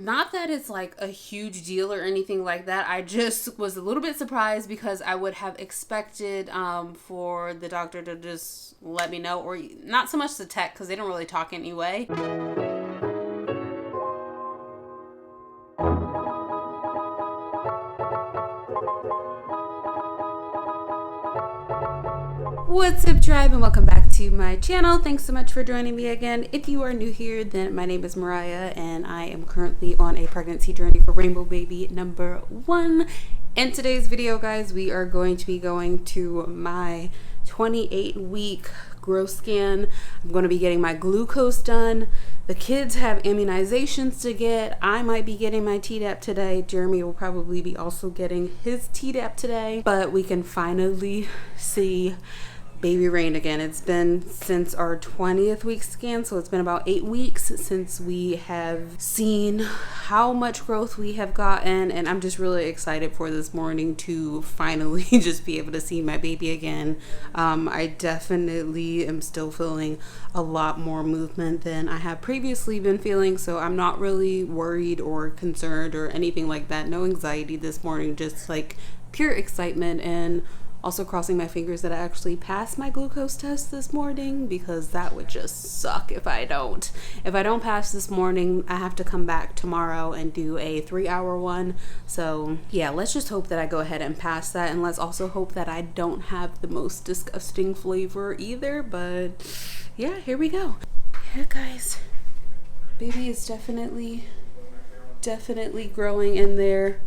Not that it's like a huge deal or anything like that. I just was a little bit surprised because I would have expected for the doctor to just let me know, or not so much the tech because they don't really talk anyway. What's up, tribe, and welcome back to my channel. Thanks so much for joining me again. If you are new here, then my name is Mariah and I am currently on a pregnancy journey for rainbow baby number 1. In today's video, guys, we are going to be going to my 28-week growth scan. I'm going to be getting my glucose done. The kids have immunizations to get. I might be getting my Tdap today. Jeremy will probably be also getting his Tdap today, but we can finally see baby Rain again. It's been since our 20th week scan, so it's been about 8 weeks since we have seen how much growth we have gotten, and I'm just really excited for this morning to finally just be able to see my baby again. I definitely am still feeling a lot more movement than I have previously been feeling, so I'm not really worried or concerned or anything like that. No anxiety this morning, just like pure excitement, and also crossing my fingers that I actually passed my glucose test this morning, because that would just suck if I don't. If I don't pass this morning, I have to come back tomorrow and do a 3-hour one. So yeah, let's just hope that I go ahead and pass that, and let's also hope that I don't have the most disgusting flavor either. But yeah, here we go. Yeah, guys, baby is definitely growing in there.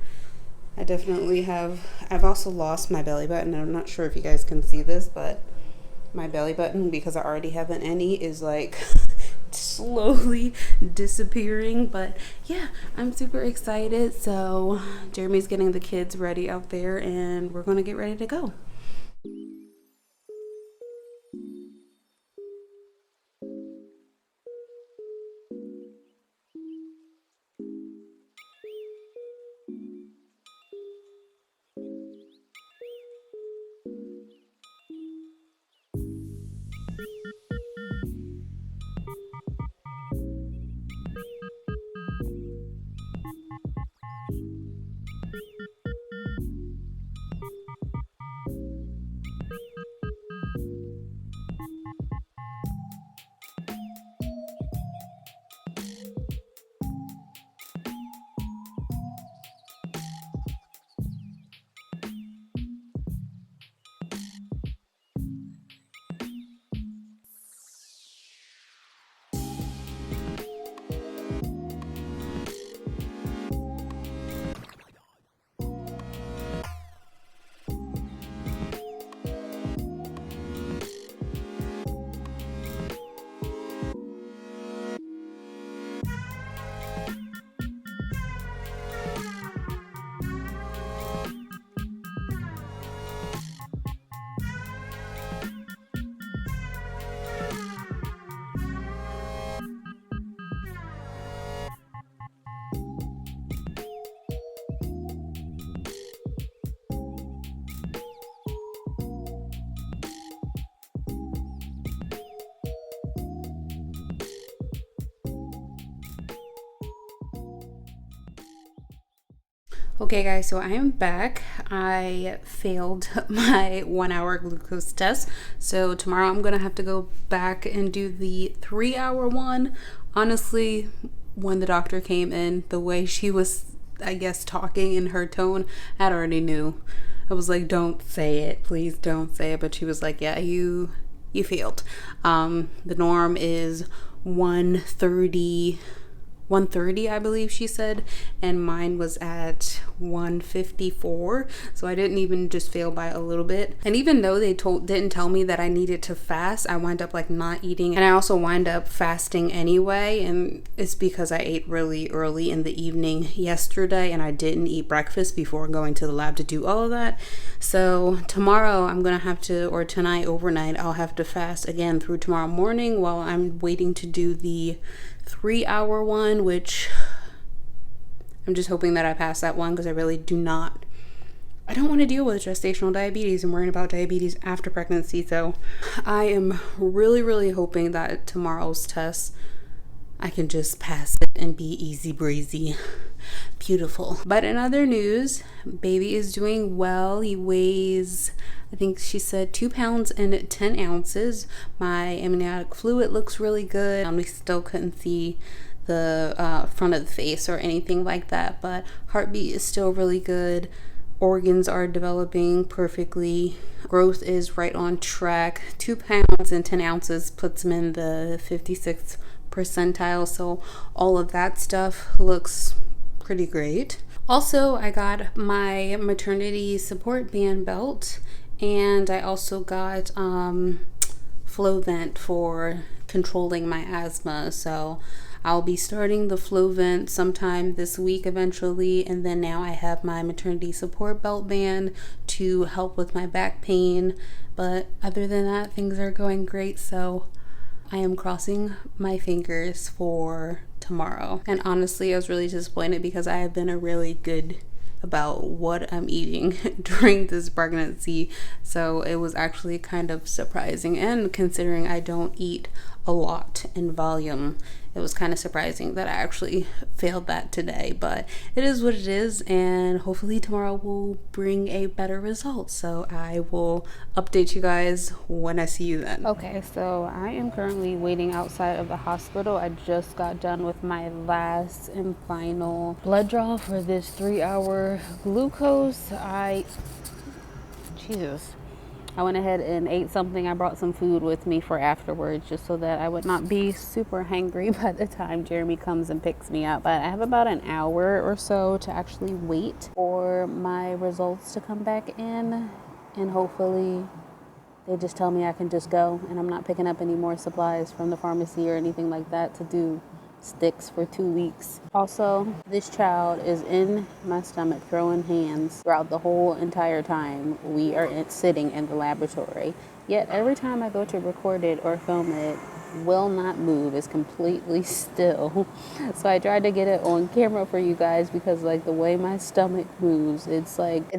I've also lost my belly button. I'm not sure if you guys can see this, but my belly button, because I already have an innie, is like slowly disappearing. But yeah, I'm super excited. So Jeremy's getting the kids ready out there and we're gonna get ready to go. Okay guys, so I am back. I failed my 1-hour glucose test. So tomorrow I'm gonna have to go back and do the 3-hour one. Honestly, when the doctor came in, the way she was, I guess, talking in her tone, I already knew. I was like, don't say it, please don't say it. But she was like, yeah, you failed. The norm is 130, I believe she said, and mine was at 154, so I didn't even just fail by a little bit. And even though they didn't tell me that I needed to fast, I wound up like not eating, and I also wind up fasting anyway, and it's because I ate really early in the evening yesterday and I didn't eat breakfast before going to the lab to do all of that. So tomorrow I'm gonna have to, or tonight overnight, I'll have to fast again through tomorrow morning while I'm waiting to do the 3-hour one, which I'm just hoping that I pass that one, because I really I don't want to deal with gestational diabetes and worrying about diabetes after pregnancy. So I am really hoping that tomorrow's test I can just pass it and be easy breezy. Beautiful. But in other news, baby is doing well. He weighs, I think she said 2 pounds and 10 ounces. My amniotic fluid looks really good. We still couldn't see the front of the face or anything like that, but heartbeat is still really good. Organs are developing perfectly. Growth is right on track. 2 pounds and 10 ounces puts him in the 56th percentile, so all of that stuff looks pretty great. Also, I got my maternity support band belt, and I also got Flovent for controlling my asthma, so I'll be starting the Flovent sometime this week eventually, and then now I have my maternity support belt band to help with my back pain. But other than that, things are going great, so I am crossing my fingers for tomorrow. And honestly, I was really disappointed because I have been really good about what I'm eating during this pregnancy, so it was actually kind of surprising. And considering I don't eat a lot in volume, it was kind of surprising that I actually failed that today, but it is what it is, and hopefully tomorrow will bring a better result. So I will update you guys when I see you then. Okay, so I am currently waiting outside of the hospital. I just got done with my last and final blood draw for this 3-hour glucose. I went ahead and ate something. I brought some food with me for afterwards just so that I would not be super hangry by the time Jeremy comes and picks me up. But I have about an hour or so to actually wait for my results to come back in, and hopefully they just tell me I can just go and I'm not picking up any more supplies from the pharmacy or anything like that to do sticks for 2 weeks. Also, this child is in my stomach throwing hands throughout the whole entire time we are sitting in the laboratory. Yet every time I go to record it or film it, will not move. It's completely still. So I tried to get it on camera for you guys because like the way my stomach moves, it's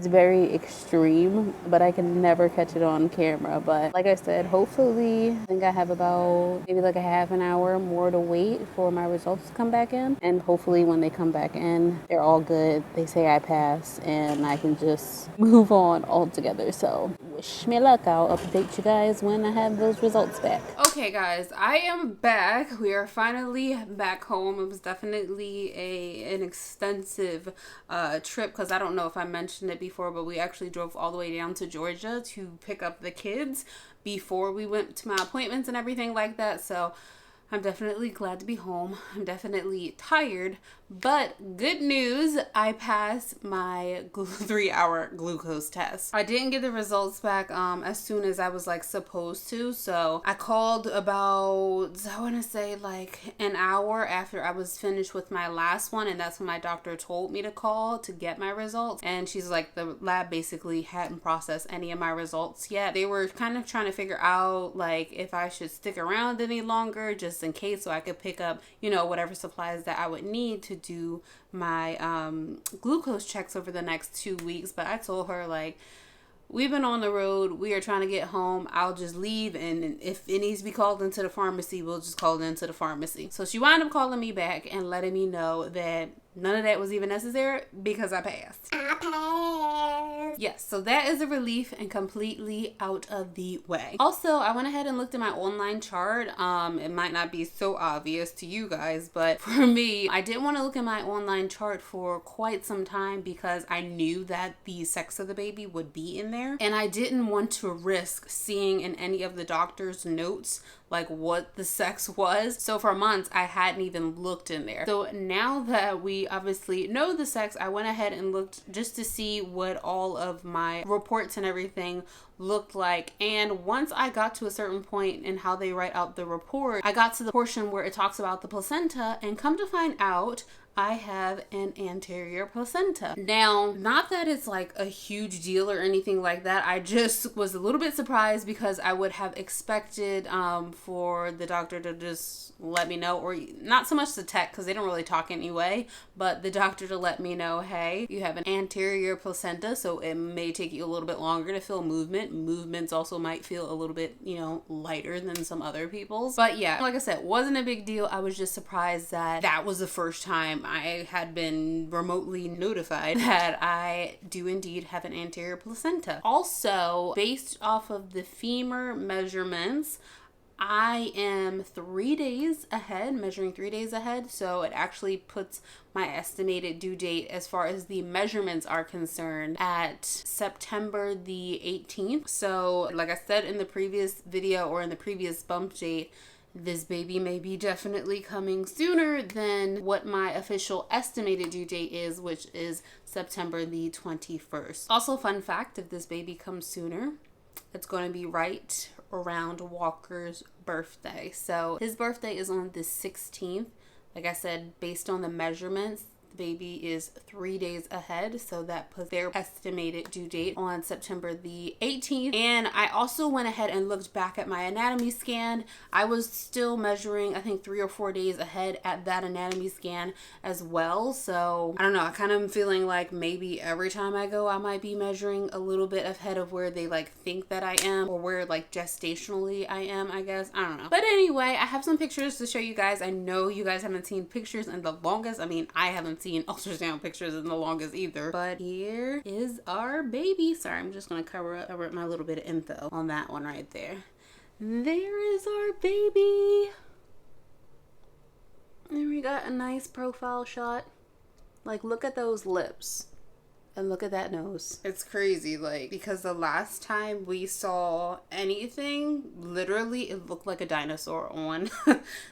very extreme, but I can never catch it on camera. But like I said, hopefully, I think I have about maybe like a half an hour more to wait for my results to come back in, and hopefully when they come back in, they're all good. They say I pass and I can just move on altogether. So wish me luck. I'll update you guys when I have those results back. Okay guys, I am back. We are finally back home. It was definitely an extensive trip because I don't know if I mentioned it before, but we actually drove all the way down to Georgia to pick up the kids before we went to my appointments and everything like that. So I'm definitely glad to be home. I'm definitely tired, but good news, I passed my 3-hour glucose test. I didn't get the results back as soon as I was like supposed to, so I called about, I want to say like an hour after I was finished with my last one, and that's when my doctor told me to call to get my results. And she's like, the lab basically hadn't processed any of my results yet. They were kind of trying to figure out like if I should stick around any longer just in case, so I could pick up, you know, whatever supplies that I would need to do my glucose checks over the next 2 weeks. But I told her like, we've been on the road, we are trying to get home, I'll just leave, and if it needs to be called into the pharmacy, we'll just call it into the pharmacy. So she wound up calling me back and letting me know that none of that was even necessary because I passed. Yes, so that is a relief and completely out of the way. Also, I went ahead and looked at my online chart. It might not be so obvious to you guys, but for me, I didn't want to look at my online chart for quite some time because I knew that the sex of the baby would be in there, and I didn't want to risk seeing in any of the doctor's notes like what the sex was. So for months I hadn't even looked in there. So now that we obviously know the sex, I went ahead and looked just to see what all of my reports and everything looked like. And once I got to a certain point in how they write out the report, I got to the portion where it talks about the placenta, and come to find out, I have an anterior placenta. Now, not that it's like a huge deal or anything like that. I just was a little bit surprised because I would have expected for the doctor to just let me know, or not so much the tech because they don't really talk anyway, but the doctor to let me know, hey, you have an anterior placenta, so it may take you a little bit longer to feel movement. Movements also might feel a little bit, lighter than some other people's. But yeah, like I said, wasn't a big deal. I was just surprised that that was the first time I had been remotely notified that I do indeed have an anterior placenta. Also, based off of the femur measurements, I am 3 days ahead, measuring 3 days ahead. So it actually puts my estimated due date as far as the measurements are concerned at September the 18th. So like I said in the previous video or in the previous bump date, this baby may be definitely coming sooner than what my official estimated due date is, which is September the 21st. Also, fun fact, if this baby comes sooner, it's going to be right around Walker's birthday. So his birthday is on the 16th. Like I said, based on the measurements, the baby is 3 days ahead, so that puts their estimated due date on September the 18th. And I also went ahead and looked back at my anatomy scan. I was still measuring, I think 3 or 4 days ahead at that anatomy scan as well. So I don't know, I kind of am feeling like maybe every time I go, I might be measuring a little bit ahead of where they think that I am, or where gestationally I am, I guess. I don't know. But anyway, I have some pictures to show you guys. I know you guys haven't seen pictures in the longest. I mean, I haven't seen ultrasound pictures in the longest either. But here is our baby. Sorry, I'm just gonna cover up my little bit of info on that one right there. There is our baby. And we got a nice profile shot. Look at those lips. And look at that nose. It's crazy, because the last time we saw anything, literally it looked like a dinosaur on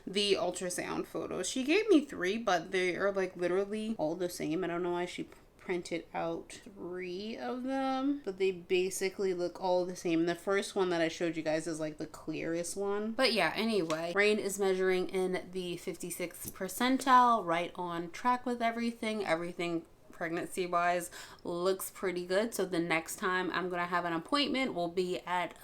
the ultrasound photo. She gave me 3, but they are literally all the same. I don't know why she printed out 3 of them, but they basically look all the same. The first one that I showed you guys is the clearest one. But yeah, anyway, Rain is measuring in the 56th percentile, right on track with everything. Everything pregnancy wise looks pretty good. So the next time I'm gonna have an appointment will be at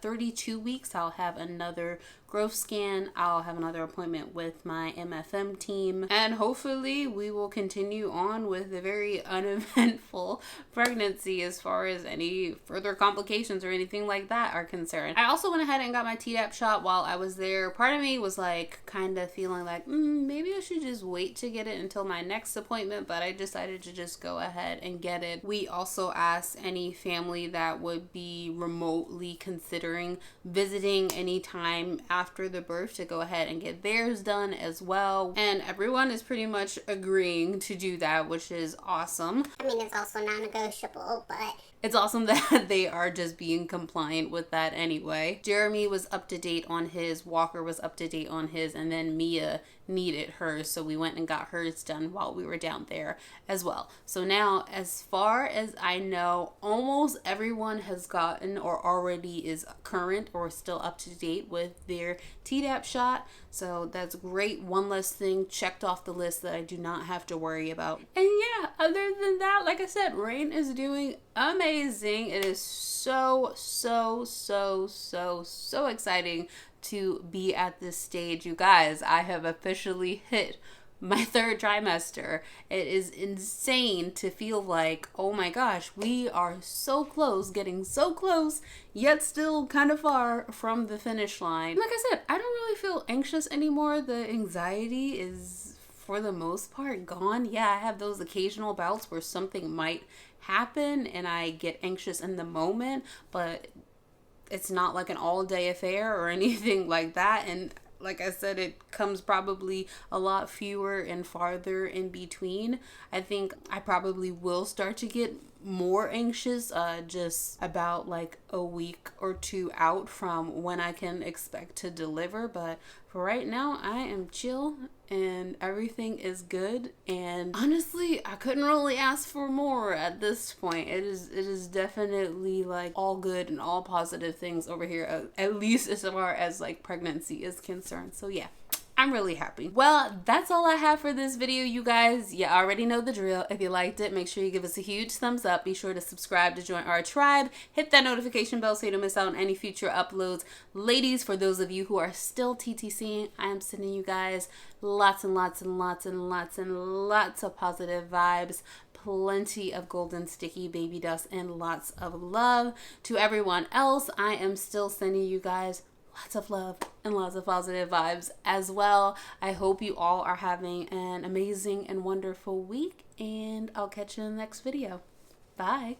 32 weeks. I'll have another growth scan. I'll have another appointment with my MFM team, and hopefully we will continue on with a very uneventful pregnancy as far as any further complications or anything like that are concerned. I also went ahead and got my Tdap shot while I was there. Part of me was kind of feeling maybe I should just wait to get it until my next appointment, but I decided to just go ahead and get it. We also asked any family that would be remotely considering visiting anytime after the birth to go ahead and get theirs done as well, and everyone is pretty much agreeing to do that, which is awesome. I mean, it's also non-negotiable, but it's awesome that they are just being compliant with that anyway. Jeremy was up to date on his, Walker was up to date on his, and then Mia needed hers, so we went and got hers done while we were down there as well. So now, as far as I know, almost everyone has gotten or already is current or still up to date with their Tdap shot, so that's great. One less thing checked off the list that I do not have to worry about. And yeah, other than that, like I said, Rain is doing amazing. It is so exciting to be at this stage. You guys, I have officially hit my 3rd trimester. It is insane to feel oh my gosh, we are so close, getting so close, yet still kind of far from the finish line. Like I said, I don't really feel anxious anymore. The anxiety is, for the most part, gone. Yeah, I have those occasional bouts where something might happen and I get anxious in the moment, but it's not an all-day affair or anything like that. And like I said, it comes probably a lot fewer and farther in between. I think I probably will start to get more anxious just about a week or 2 out from when I can expect to deliver, but for right now I am chill and everything is good, and honestly I couldn't really ask for more at this point. It is definitely all good and all positive things over here, at least as far as pregnancy is concerned. So yeah, I'm really happy. Well, that's all I have for this video, you guys. You already know the drill. If you liked it, make sure you give us a huge thumbs up. Be sure to subscribe to join our tribe. Hit that notification bell so you don't miss out on any future uploads. Ladies, for those of you who are still TTCing, I am sending you guys lots and lots and lots and lots and lots of positive vibes, plenty of golden sticky baby dust, and lots of love. To everyone else, I am still sending you guys lots of love and lots of positive vibes as well. I hope you all are having an amazing and wonderful week, and I'll catch you in the next video. Bye.